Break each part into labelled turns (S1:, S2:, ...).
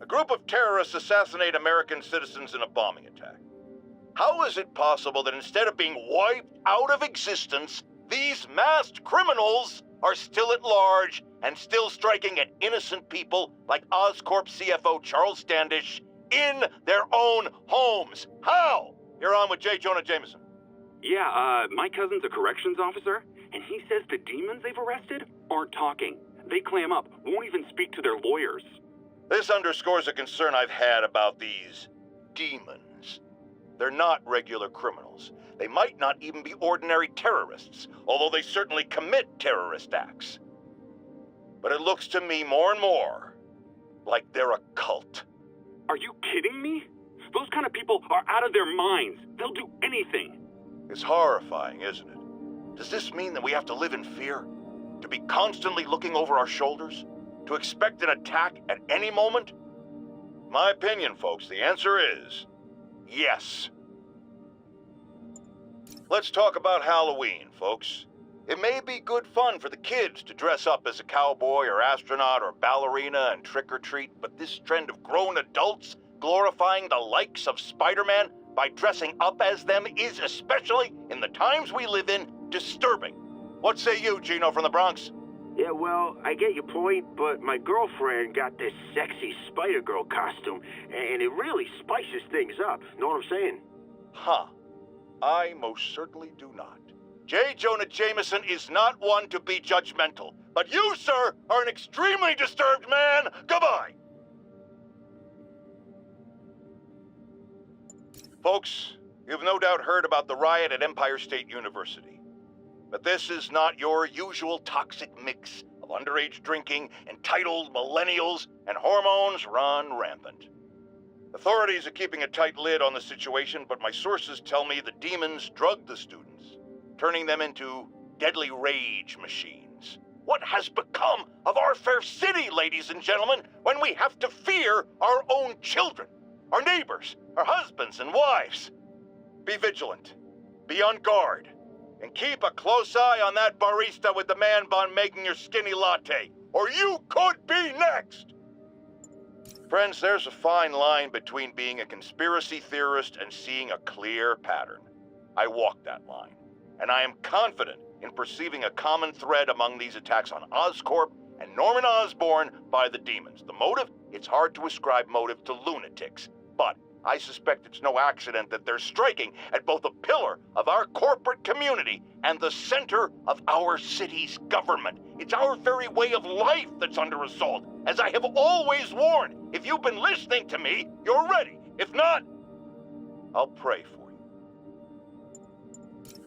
S1: A group of terrorists assassinate American citizens in a bombing attack. How is it possible that instead of being wiped out of existence, these masked criminals are still at large and still striking at innocent people like Oscorp CFO Charles Standish in their own homes? How? You're on with Jonah Jameson.
S2: Yeah, my cousin's a corrections officer, and he says the demons they've arrested aren't talking. They clam up, won't even speak to their lawyers.
S1: This underscores a concern I've had about these demons. They're not regular criminals. They might not even be ordinary terrorists, although they certainly commit terrorist acts. But it looks to me more and more like they're a cult.
S2: Are you kidding me? Those kind of people are out of their minds. They'll do anything.
S1: It's horrifying, isn't it? Does this mean that we have to live in fear? To be constantly looking over our shoulders? To expect an attack at any moment? My opinion, folks, the answer is yes. Let's talk about Halloween, folks. It may be good fun for the kids to dress up as a cowboy or astronaut or ballerina and trick-or-treat, but this trend of grown adults glorifying the likes of Spider-Man by dressing up as them is, especially in the times we live in, disturbing. What say you, Gino from the Bronx?
S3: Yeah, well, I get your point, but my girlfriend got this sexy Spider-Girl costume, and it really spices things up. Know what I'm saying?
S1: Huh. I most certainly do not. Jonah Jameson is not one to be judgmental, but you, sir, are an extremely disturbed man. Goodbye. Folks, you've no doubt heard about the riot at Empire State University. But this is not your usual toxic mix of underage drinking, entitled millennials, and hormones run rampant. Authorities are keeping a tight lid on the situation, but my sources tell me the demons drugged the students, turning them into deadly rage machines. What has become of our fair city, ladies and gentlemen, when we have to fear our own children, our neighbors, our husbands and wives? Be vigilant, be on guard, and keep a close eye on that barista with the man bun making your skinny latte, or you could be next! Friends, there's a fine line between being a conspiracy theorist and seeing a clear pattern. I walk that line, and I am confident in perceiving a common thread among these attacks on Oscorp and Norman Osborn by the demons. The motive? It's hard to ascribe motive to lunatics, but I suspect it's no accident that they're striking at both a pillar of our corporate community and the center of our city's government. It's our very way of life that's under assault. As I have always warned, if you've been listening to me, you're ready. If not, I'll pray for you.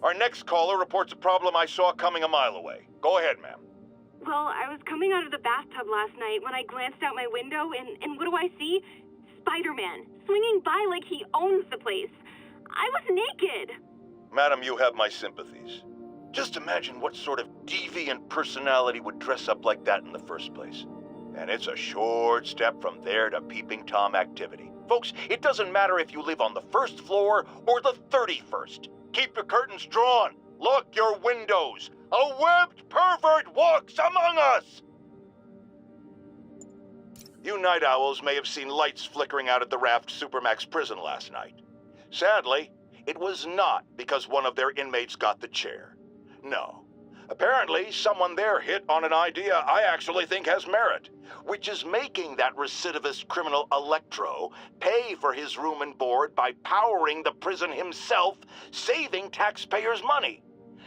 S1: Our next caller reports a problem I saw coming a mile away. Go ahead, ma'am.
S4: Well, I was coming out of the bathtub last night when I glanced out my window, and what do I see? Spider-Man, swinging by like he owns the place. I was naked.
S1: Madam, you have my sympathies. Just imagine what sort of deviant personality would dress up like that in the first place. And it's a short step from there to peeping Tom activity. Folks, it doesn't matter if you live on the first floor or the 31st. Keep your curtains drawn. Lock your windows. A webbed pervert walks among us. You night owls may have seen lights flickering out at the Raft Supermax prison last night. Sadly, it was not because one of their inmates got the chair. No. Apparently, someone there hit on an idea I actually think has merit, which is making that recidivist criminal Electro pay for his room and board by powering the prison himself, saving taxpayers' money.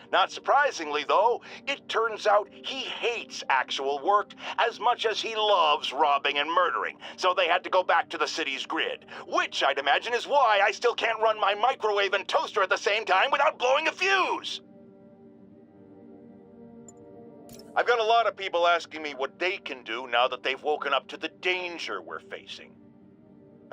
S1: Not surprisingly, though, it turns out he hates actual work as much as he loves robbing and murdering, so they had to go back to the city's grid, which I'd imagine is why I still can't run my microwave and toaster at the same time without blowing a fuse. I've got a lot of people asking me what they can do now that they've woken up to the danger we're facing.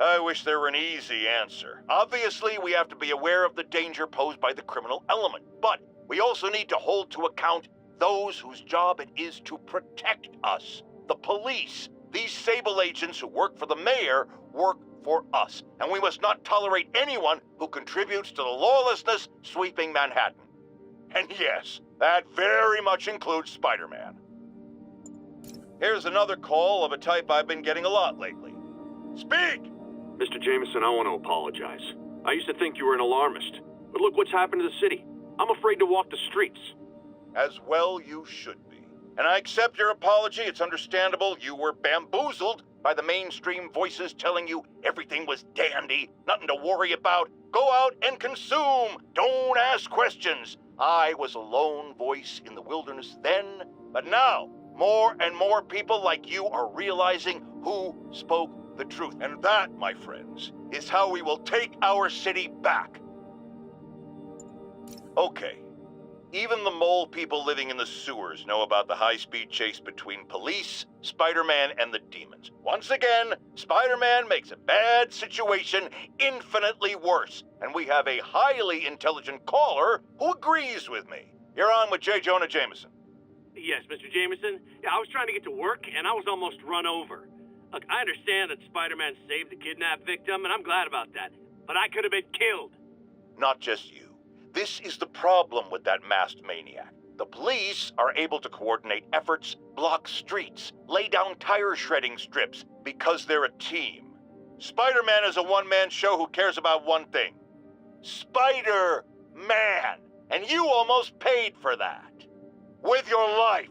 S1: I wish there were an easy answer. Obviously, we have to be aware of the danger posed by the criminal element, but we also need to hold to account those whose job it is to protect us. The police. These Sable agents who work for the mayor work for us, and we must not tolerate anyone who contributes to the lawlessness sweeping Manhattan. And yes, that very much includes Spider-Man. Here's another call of a type I've been getting a lot lately. Speak!
S5: Mr. Jameson, I want to apologize. I used to think you were an alarmist, but look what's happened to the city. I'm afraid to walk the streets.
S1: As well you should be. And I accept your apology. It's understandable you were bamboozled by the mainstream voices telling you everything was dandy, nothing to worry about. Go out and consume. Don't ask questions. I was a lone voice in the wilderness then, but now more and more people like you are realizing who spoke the truth. And that, my friends, is how we will take our city back. Okay. Even the mole people living in the sewers know about the high-speed chase between police, Spider-Man, and the demons. Once again, Spider-Man makes a bad situation infinitely worse, and we have a highly intelligent caller who agrees with me. You're on with Jonah Jameson.
S6: Yes, Mr. Jameson. Yeah, I was trying to get to work, and I was almost run over. Look, I understand that Spider-Man saved the kidnapped victim, and I'm glad about that. But I could have been killed.
S1: Not just you. This is the problem with that masked maniac. The police are able to coordinate efforts, block streets, lay down tire shredding strips, because they're a team. Spider-Man is a one-man show who cares about one thing. Spider-Man! And you almost paid for that. With your life.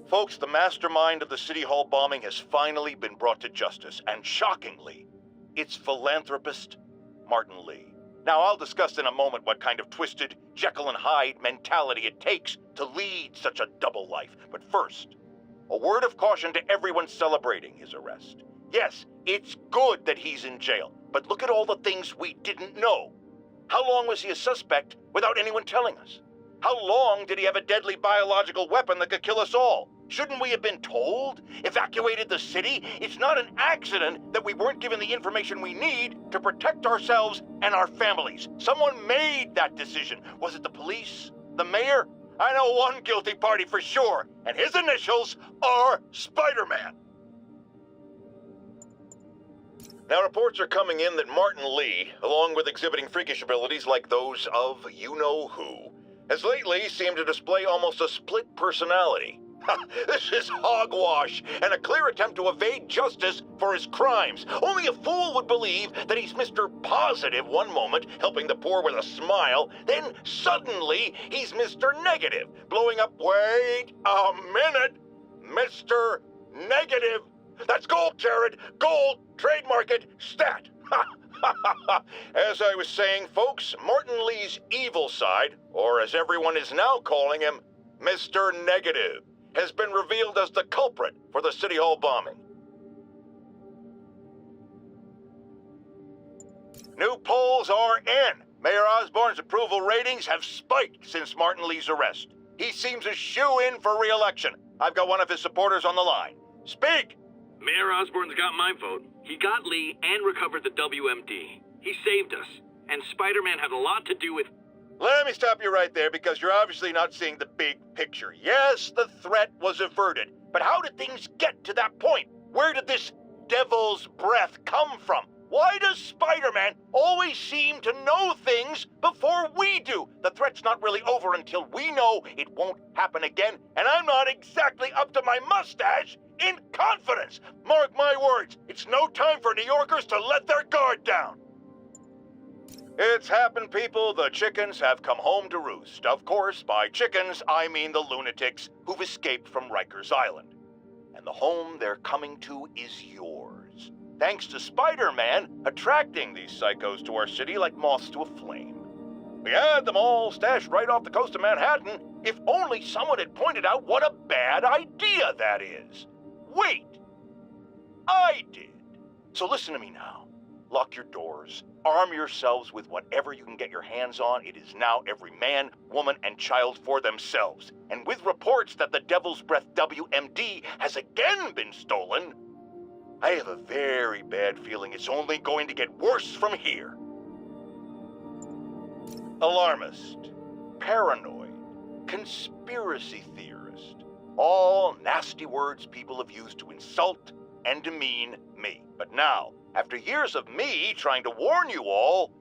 S1: Folks, the mastermind of the City Hall bombing has finally been brought to justice, and shockingly, it's philanthropist Martin Lee. Now, I'll discuss in a moment what kind of twisted Jekyll and Hyde mentality it takes to lead such a double life. But first, a word of caution to everyone celebrating his arrest. Yes, it's good that he's in jail, but look at all the things we didn't know. How long was he a suspect without anyone telling us? How long did he have a deadly biological weapon that could kill us all? Shouldn't we have been told? Evacuated the city? It's not an accident that we weren't given the information we need to protect ourselves and our families. Someone made that decision. Was it the police? The mayor? I know one guilty party for sure, and his initials are Spider-Man. Now, reports are coming in that Martin Lee, along with exhibiting freakish abilities like those of you-know-who, has lately seemed to display almost a split personality. This is hogwash and a clear attempt to evade justice for his crimes. Only a fool would believe that he's Mr. Positive one moment, helping the poor with a smile, then suddenly he's Mr. Negative, blowing up, wait a minute, Mr. Negative. That's gold, Jared, gold, trademark it, stat. As I was saying, folks, Martin Lee's evil side, or as everyone is now calling him, Mr. Negative, has been revealed as the culprit for the City Hall bombing. New polls are in. Mayor Osborne's approval ratings have spiked since Martin Lee's arrest. He seems a shoo-in for re-election. I've got one of his supporters on the line. Speak!
S6: Mayor Osborne's got my vote. He got Lee and recovered the WMD. He saved us. And Spider-Man had a lot to do with...
S1: Let me stop you right there, because you're obviously not seeing the big picture. Yes, the threat was averted, but how did things get to that point? Where did this devil's breath come from? Why does Spider-Man always seem to know things before we do? The threat's not really over until we know it won't happen again, and I'm not exactly up to my mustache in confidence. Mark my words, it's no time for New Yorkers to let their guard down. It's happened, people. The chickens have come home to roost. Of course, by chickens, I mean the lunatics who've escaped from Rikers Island. And the home they're coming to is yours. Thanks to Spider-Man attracting these psychos to our city like moths to a flame. We had them all stashed right off the coast of Manhattan. If only someone had pointed out what a bad idea that is. Wait, I did. So listen to me now. Lock your doors. Arm yourselves with whatever you can get your hands on. It is now every man, woman, and child for themselves. And with reports that the Devil's Breath WMD has again been stolen, I have a very bad feeling it's only going to get worse from here. Alarmist, paranoid, conspiracy theorist. All nasty words people have used to insult and demean me. But now, after years of me trying to warn you all,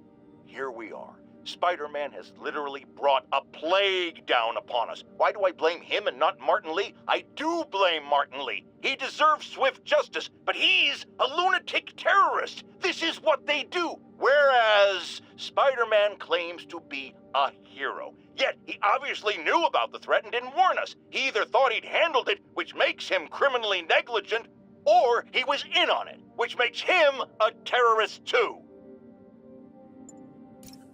S1: here we are. Spider-Man has literally brought a plague down upon us. Why do I blame him and not Martin Lee? I do blame Martin Lee. He deserves swift justice, but he's a lunatic terrorist. This is what they do. Whereas Spider-Man claims to be a hero. Yet he obviously knew about the threat and didn't warn us. He either thought he'd handled it, which makes him criminally negligent, or he was in on it, which makes him a terrorist too.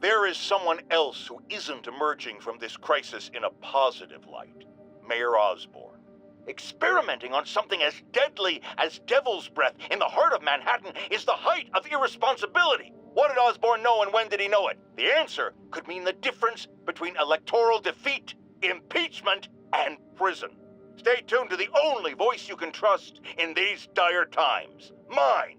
S1: There is someone else who isn't emerging from this crisis in a positive light. Mayor Osborn. Experimenting on something as deadly as devil's breath in the heart of Manhattan is the height of irresponsibility. What did Osborn know and when did he know it? The answer could mean the difference between electoral defeat, impeachment, and prison. Stay tuned to the only voice you can trust in these dire times. Mine.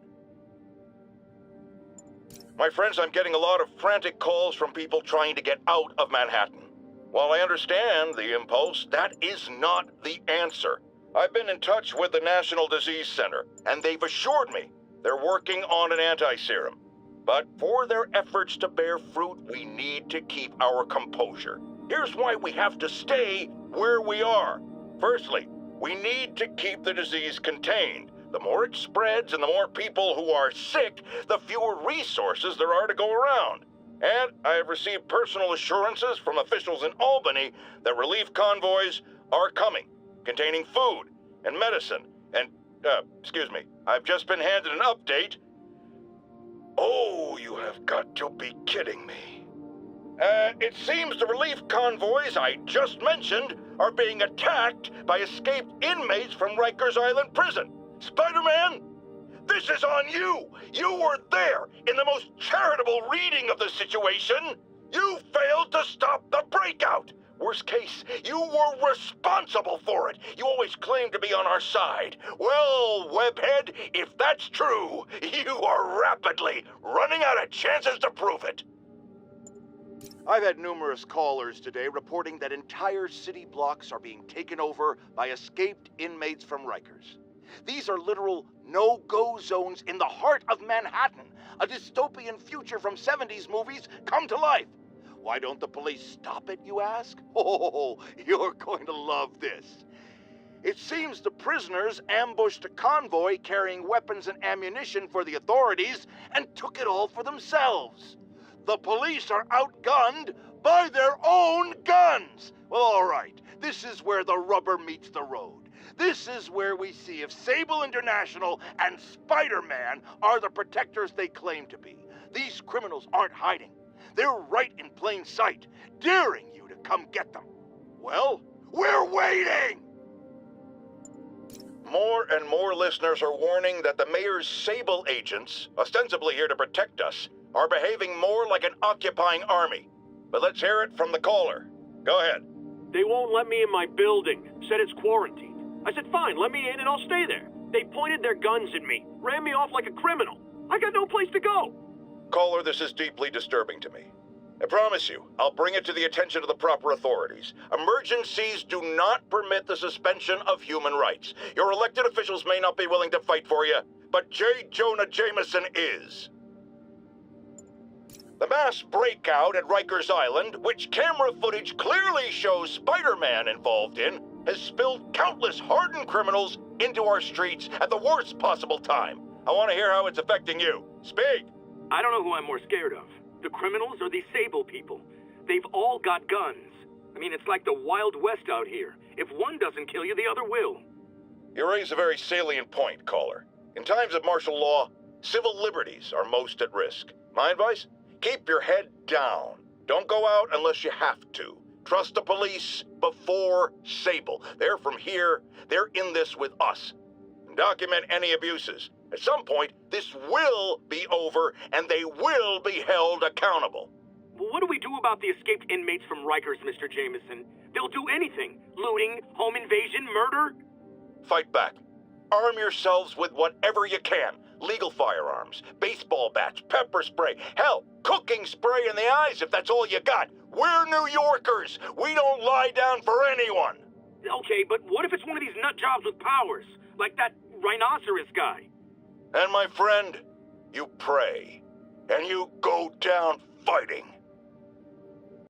S1: My friends, I'm getting a lot of frantic calls from people trying to get out of Manhattan. While I understand the impulse, that is not the answer. I've been in touch with the National Disease Center, and they've assured me they're working on an anti-serum. But for their efforts to bear fruit, we need to keep our composure. Here's why we have to stay where we are. Firstly, we need to keep the disease contained. The more it spreads and the more people who are sick, the fewer resources there are to go around. And I have received personal assurances from officials in Albany that relief convoys are coming, containing food and medicine. And, I've just been handed an update. Oh, you have got to be kidding me. It seems the relief convoys I just mentioned are being attacked by escaped inmates from Rikers Island Prison. Spider-Man, this is on you! You were there in the most charitable reading of the situation! You failed to stop the breakout! Worst case, you were responsible for it! You always claimed to be on our side. Well, Webhead, if that's true, you are rapidly running out of chances to prove it! I've had numerous callers today reporting that entire city blocks are being taken over by escaped inmates from Rikers. These are literal no-go zones in the heart of Manhattan, a dystopian future from 70s movies come to life. Why don't the police stop it, you ask? Oh, you're going to love this. It seems the prisoners ambushed a convoy carrying weapons and ammunition for the authorities and took it all for themselves. The police are outgunned by their own guns. Well, all right, this is where the rubber meets the road. This is where we see if Sable International and Spider-Man are the protectors they claim to be. These criminals aren't hiding. They're right in plain sight, daring you to come get them. Well, we're waiting! More and more listeners are warning that the mayor's Sable agents, ostensibly here to protect us, are behaving more like an occupying army. But let's hear it from the caller. Go ahead.
S5: They won't let me in my building. Said it's quarantined. I said, fine, let me in and I'll stay there. They pointed their guns at me, ran me off like a criminal. I got no place to go.
S1: Caller, this is deeply disturbing to me. I promise you, I'll bring it to the attention of the proper authorities. Emergencies do not permit the suspension of human rights. Your elected officials may not be willing to fight for you, but J. Jonah Jameson is. The mass breakout at Rikers Island, which camera footage clearly shows Spider-Man involved in, has spilled countless hardened criminals into our streets at the worst possible time. I want to hear how it's affecting you. Speak!
S2: I don't know who I'm more scared of. The criminals or these Sable people? They've all got guns. I mean, it's like the Wild West out here. If one doesn't kill you, the other will.
S1: You raise a very salient point, caller. In times of martial law, civil liberties are most at risk. My advice? Keep your head down. Don't go out unless you have to. Trust the police before Sable. They're from here. They're in this with us. Document any abuses. At some point, this will be over, and they will be held accountable.
S2: Well, what do we do about the escaped inmates from Rikers, Mr. Jameson? They'll do anything. Looting, home invasion, murder.
S1: Fight back. Arm yourselves with whatever you can. Legal firearms, baseball bats, pepper spray, hell, cooking spray in the eyes if that's all you got. We're New Yorkers. We don't lie down for anyone.
S2: Okay, but what if it's one of these nut jobs with powers? Like that rhinoceros guy?
S1: And my friend, you pray. And you go down fighting.